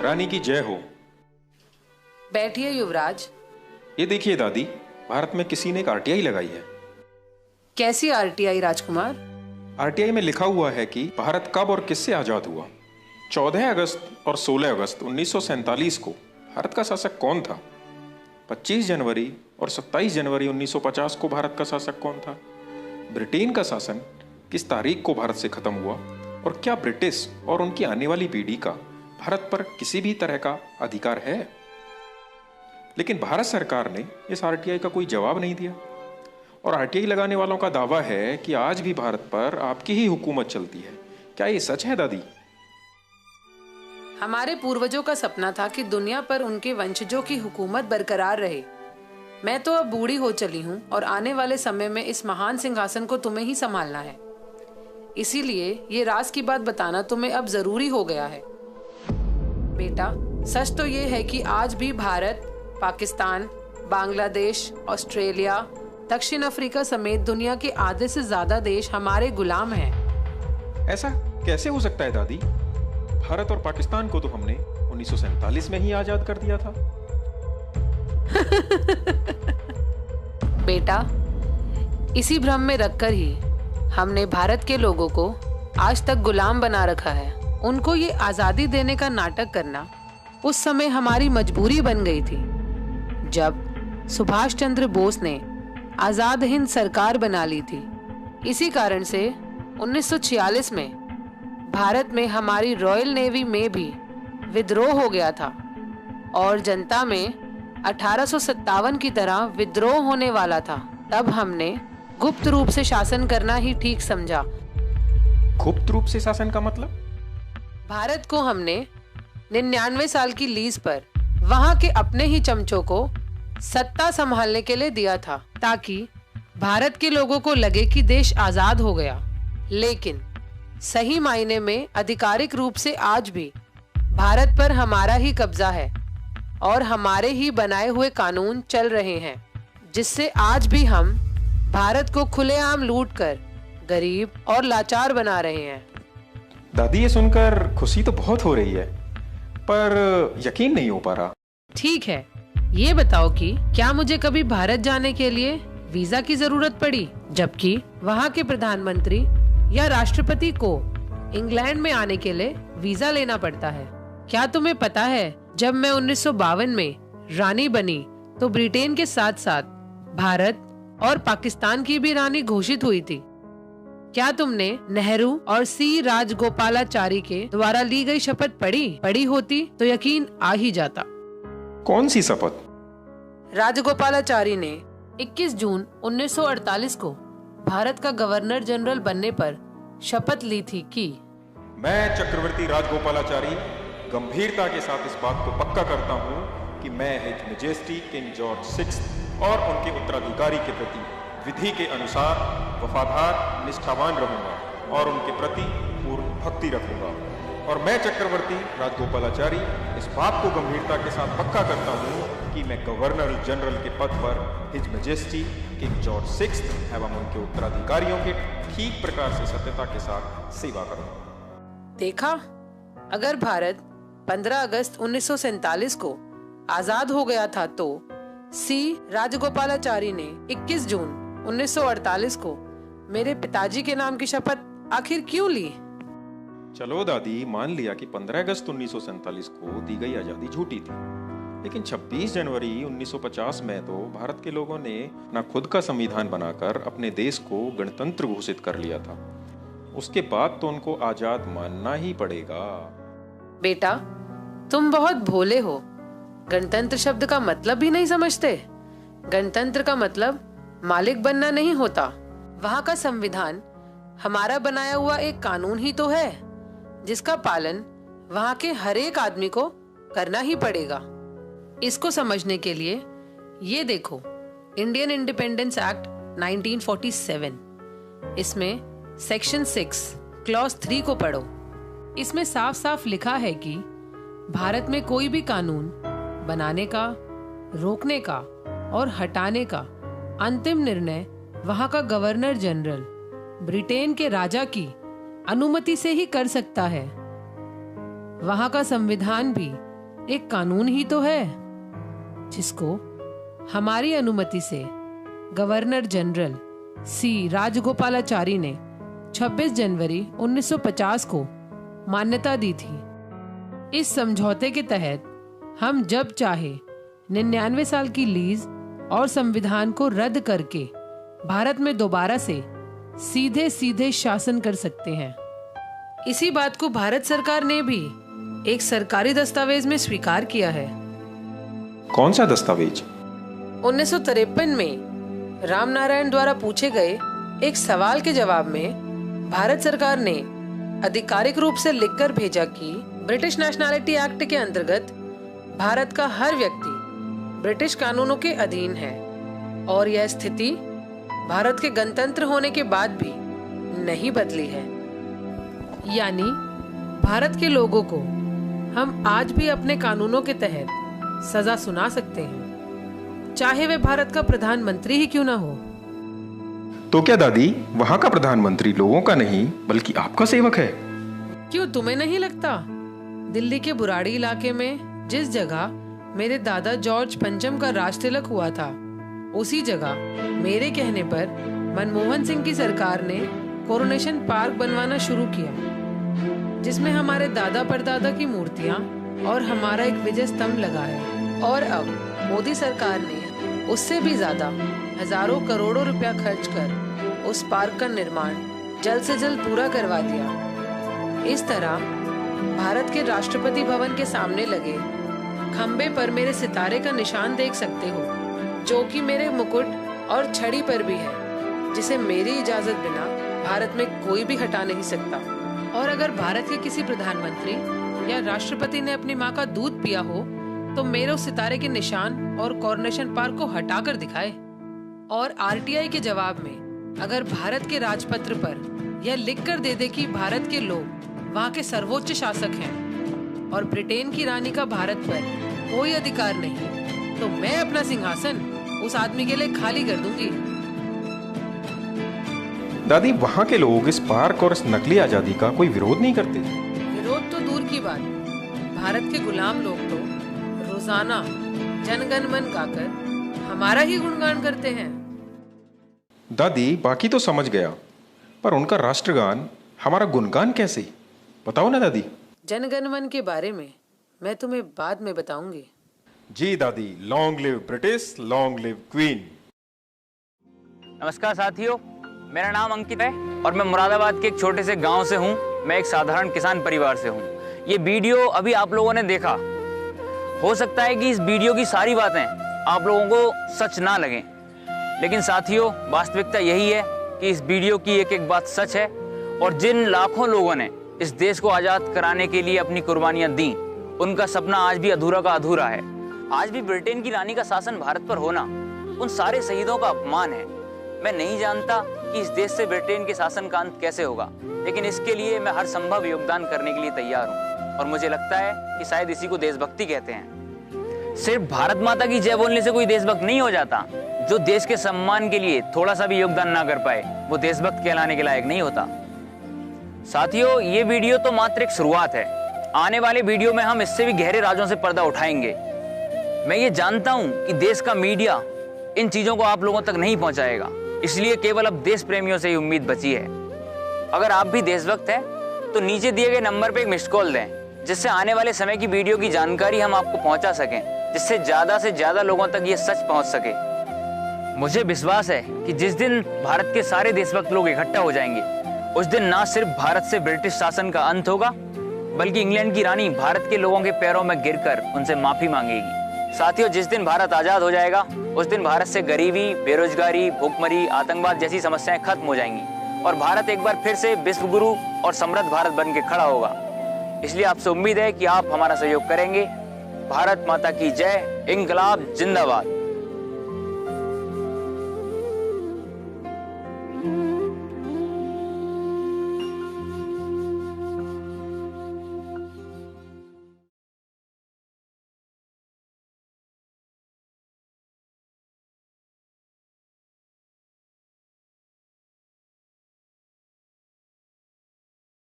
रानी की जय हो। बैठिए युवराज। ये देखिए दादी, भारत में किसी ने एक आरटीआई लगाई है। कैसी आरटीआई राजकुमार? आरटीआई में लिखा हुआ है कि भारत कब और किससे आजाद हुआ। 14 अगस्त और 16 अगस्त 1947 को भारत का शासक कौन था? 25 जनवरी और 27 जनवरी 1950 को भारत का शासक कौन था? ब्रिटेन का शासन किस तारीख को भारत से खत्म हुआ? और क्या ब्रिटिश और उनकी आने वाली पीढ़ी का भारत पर किसी भी तरह का अधिकार है? लेकिन भारत सरकार ने इस आरटीआई का कोई जवाब नहीं दिया और आरटीआई लगाने वालों का दावा है कि आज भी भारत पर आपकी ही हुकूमत चलती है। क्या ये सच है दादी? हमारे पूर्वजों का सपना था कि दुनिया पर उनके वंशजों की हुकूमत बरकरार रहे। मैं तो अब बूढ़ी हो चली हूँ और आने वाले समय में इस महान सिंहासन को तुम्हें ही संभालना है। इसीलिए ये राज की बात बताना तुम्हें अब जरूरी हो गया है। बेटा, सच तो ये है कि आज भी भारत, पाकिस्तान, बांग्लादेश, ऑस्ट्रेलिया, दक्षिण अफ्रीका समेत दुनिया के आधे से ज्यादा देश हमारे गुलाम हैं। ऐसा कैसे हो सकता है दादी? भारत और पाकिस्तान को तो हमने 1947 में ही आजाद कर दिया था। बेटा, इसी भ्रम में रखकर ही हमने भारत के लोगों को आज तक गुलाम बना रखा है। उनको ये आजादी देने का नाटक करना उस समय हमारी मजबूरी बन गई थी, जब सुभाष चंद्र बोस ने आजाद हिंद सरकार बना ली थी। इसी कारण से 1946 में भारत में हमारी रॉयल नेवी में भी विद्रोह हो गया था और जनता में 1857 की तरह विद्रोह होने वाला था। तब हमने गुप्त रूप से शासन करना ही ठीक समझा। गुप्त रूप से शासन का मतलब? भारत को हमने 99 साल की लीज पर वहां के अपने ही चमचों को सत्ता संभालने के लिए दिया था, ताकि भारत के लोगों को लगे कि देश आजाद हो गया। लेकिन सही मायने में आधिकारिक रूप से आज भी भारत पर हमारा ही कब्जा है और हमारे ही बनाए हुए कानून चल रहे हैं, जिससे आज भी हम भारत को खुलेआम लूटकर गरीब और लाचार बना रहे हैं। दादी, ये सुनकर खुशी तो बहुत हो रही है, पर यकीन नहीं हो पा रहा। ठीक है, ये बताओ कि क्या मुझे कभी भारत जाने के लिए वीजा की जरूरत पड़ी, जबकि वहाँ के प्रधानमंत्री या राष्ट्रपति को इंग्लैंड में आने के लिए वीजा लेना पड़ता है? क्या तुम्हें पता है, जब मैं 1952 में रानी बनी तो ब्रिटेन के साथ साथ भारत और पाकिस्तान की भी रानी घोषित हुई थी। क्या तुमने नेहरू और सी राजगोपालाचारी के द्वारा ली गई शपथ पढ़ी होती तो यकीन आ ही जाता। कौन सी शपथ? राजगोपालाचारी ने 21 जून 1948 को भारत का गवर्नर जनरल बनने पर शपथ ली थी कि मैं चक्रवर्ती राजगोपालाचारी गंभीरता के साथ इस बात को पक्का करता हूँ कि मैं हिज मैजेस्टी किंग जॉर्ज 6 और उनके उत्तराधिकारी के प्रति विधि के अनुसार वफादार, निष्ठावान रहूंगा और उनके प्रति पूर्ण भक्ति रखूंगा। और मैं चक्रवर्ती राजगोपालाचारी इस बात को गंभीरता के साथ पक्का करता हूँ कि मैं गवर्नर जनरल के पद पर हिज मैजेस्टी किंग जॉर्ज 6 एवं उनके उत्तराधिकारियों के ठीक प्रकार से सत्यता के साथ सेवा करूंगा। देखा, अगर भारत 15 अगस्त 1947 को आजाद हो गया था तो सी राजगोपालाचारी ने 21 जून 1948 को मेरे पिताजी के नाम की शपथ आखिर क्यों ली? चलो दादी, मान लिया कि 15 अगस्त 1947 को दी गई आजादी झूठी थी, लेकिन 26 जनवरी 1950 में तो भारत के लोगों ने अपना खुद का संविधान बनाकर अपने देश को गणतंत्र घोषित कर लिया था। उसके बाद तो उनको आजाद मानना ही पड़ेगा। बेटा, तुम बहुत भोले हो। गणतंत्र शब्द का मतलब भी नहीं समझते। गणतंत्र का मतलब मालिक बनना नहीं होता। वहाँ का संविधान हमारा बनाया हुआ एक कानून ही तो है, जिसका पालन वहाँ के हर एक आदमी को करना ही पड़ेगा। इसको समझने के लिए ये देखो, इंडियन इंडिपेंडेंस एक्ट 1947, इसमें सेक्शन 6 क्लॉज 3 को पढ़ो। इसमें साफ साफ लिखा है कि भारत में कोई भी कानून बनाने का, रोकने का और हटाने का अंतिम निर्णय वहाँ का गवर्नर जनरल ब्रिटेन के राजा की अनुमति से ही कर सकता है। वहाँ का संविधान भी एक कानून ही तो है जिसको हमारी अनुमति से गवर्नर जनरल सी राजगोपालाचारी ने 26 जनवरी 1950 को मान्यता दी थी। इस समझौते के तहत हम जब चाहे 99 साल की लीज और संविधान को रद्द करके भारत में दोबारा से सीधे सीधे शासन कर सकते हैं। इसी बात को भारत सरकार ने भी एक सरकारी दस्तावेज में स्वीकार किया है। कौन सा दस्तावेज? 1953 में रामनारायण द्वारा पूछे गए एक सवाल के जवाब में भारत सरकार ने आधिकारिक रूप से लिखकर भेजा कि ब्रिटिश नेशनैलिटी एक्ट के अंतर्गत भारत का हर व्यक्ति ब्रिटिश कानूनों के अधीन है और यह स्थिति भारत के गणतंत्र होने के बाद भी नहीं बदली है। यानी भारत के लोगों को हम आज भी अपने कानूनों के तहत सजा सुना सकते हैं, चाहे वे भारत का प्रधानमंत्री ही क्यों ना हो। तो क्या दादी, वहाँ का प्रधानमंत्री लोगों का नहीं बल्कि आपका सेवक है? क्यों, तुम्हें नहीं लगता? दिल्ली के बुराड़ी इलाके में जिस जगह मेरे दादा जॉर्ज पंचम का राज तिलक हुआ था, उसी जगह मेरे कहने पर मनमोहन सिंह की सरकार ने कोरोनेशन पार्क बनवाना शुरू किया, जिसमें हमारे दादा परदादा की मूर्तियां और हमारा एक विजय स्तंभ लगा है। और अब मोदी सरकार ने उससे भी ज्यादा हजारों करोड़ों रुपया खर्च कर उस पार्क का निर्माण जल्द से जल्द पूरा करवा दिया। इस तरह भारत के राष्ट्रपति भवन के सामने लगे खंबे पर मेरे सितारे का निशान देख सकते हो, जो कि मेरे मुकुट और छड़ी पर भी है, जिसे मेरी इजाजत बिना भारत में कोई भी हटा नहीं सकता। और अगर भारत के किसी प्रधानमंत्री या राष्ट्रपति ने अपनी माँ का दूध पिया हो तो मेरे उस सितारे के निशान और कोरोनेशन पार्क को हटाकर दिखाए। और आरटीआई के जवाब में अगर भारत के राजपत्र पर यह लिख कर दे दे कि भारत के लोग वहाँ के सर्वोच्च शासक हैं और ब्रिटेन की रानी का भारत पर कोई अधिकार नहीं, तो मैं अपना सिंहासन उस आदमी के लिए खाली कर दूंगी। दादी, वहाँ के लोग इस पार्क और इस नकली आजादी का कोई विरोध नहीं करते? विरोध तो दूर की बात, भारत के गुलाम लोग तो रोजाना जनगण मन गाकर हमारा ही गुणगान करते हैं। दादी, बाकी तो समझ गया, पर उनका राष्ट्रगान हमारा गुणगान कैसे? बताओ ना दादी। जनगण मन के बारे में मैं तुम्हें बाद में बताऊंगी। जी दादी, long live British, long live queen. नमस्कार साथियों, मेरा नाम अंकित है और मैं मुरादाबाद के एक छोटे से गांव से हूं। मैं एक साधारण किसान परिवार से हूं। ये वीडियो अभी आप लोगों ने देखा, हो सकता है कि इस वीडियो की सारी बातें आप लोगों को सच ना लगें, लेकिन साथियों वास्तविकता यही है कि इस वीडियो की एक एक बात सच है। और जिन लाखों लोगों ने इस देश को आज़ाद कराने के लिए अपनी कुर्बानियां दी, उनका सपना आज भी अधूरा का अधूरा है। आज भी ब्रिटेन की रानी का शासन भारत पर होना उन सारे शहीदों का अपमान है। मैं नहीं जानता कि इस देश से ब्रिटेन के शासन का अंत कैसे होगा, लेकिन इसके लिए मैं हर संभव योगदान करने के लिए तैयार हूँ। और मुझे लगता है कि शायद इसी को देशभक्ति कहते हैं। सिर्फ भारत माता की जय बोलने से कोई देशभक्त नहीं हो जाता। जो देश के सम्मान के लिए थोड़ा सा भी योगदान ना कर पाए, वो देशभक्त कहलाने के लायक नहीं होता। साथियों, ये वीडियो तो मात्र एक शुरुआत है। आने वाले वीडियो में हम इससे भी गहरे राजों से पर्दा उठाएंगे। मैं ये जानता हूँ कि देश का मीडिया इन चीजों को आप लोगों तक नहीं पहुंचाएगा, इसलिए केवल अब देश प्रेमियों से ही उम्मीद बची है। अगर आप भी देशभक्त हैं तो नीचे दिए गए नंबर पर एक मिस्ड कॉल दें, जिससे आने वाले समय की वीडियो की जानकारी हम आपको पहुंचा सकें, जिससे ज्यादा लोगों तक ये सच पहुंच सके। मुझे विश्वास है कि जिस दिन भारत के सारे देशभक्त लोग इकट्ठा हो जाएंगे, उस दिन ना सिर्फ भारत से ब्रिटिश शासन का अंत होगा, बल्कि इंग्लैंड की रानी भारत के लोगों के पैरों में गिरकर उनसे माफी मांगेगी। साथियों, जिस दिन भारत आजाद हो जाएगा, उस दिन भारत से गरीबी, बेरोजगारी, भूखमरी, आतंकवाद जैसी समस्याएं खत्म हो जाएंगी और भारत एक बार फिर से विश्व गुरु और समृद्ध भारत बन के खड़ा होगा। इसलिए आपसे उम्मीद है कि आप हमारा सहयोग करेंगे। भारत माता की जय, इंकलाब जिंदाबाद।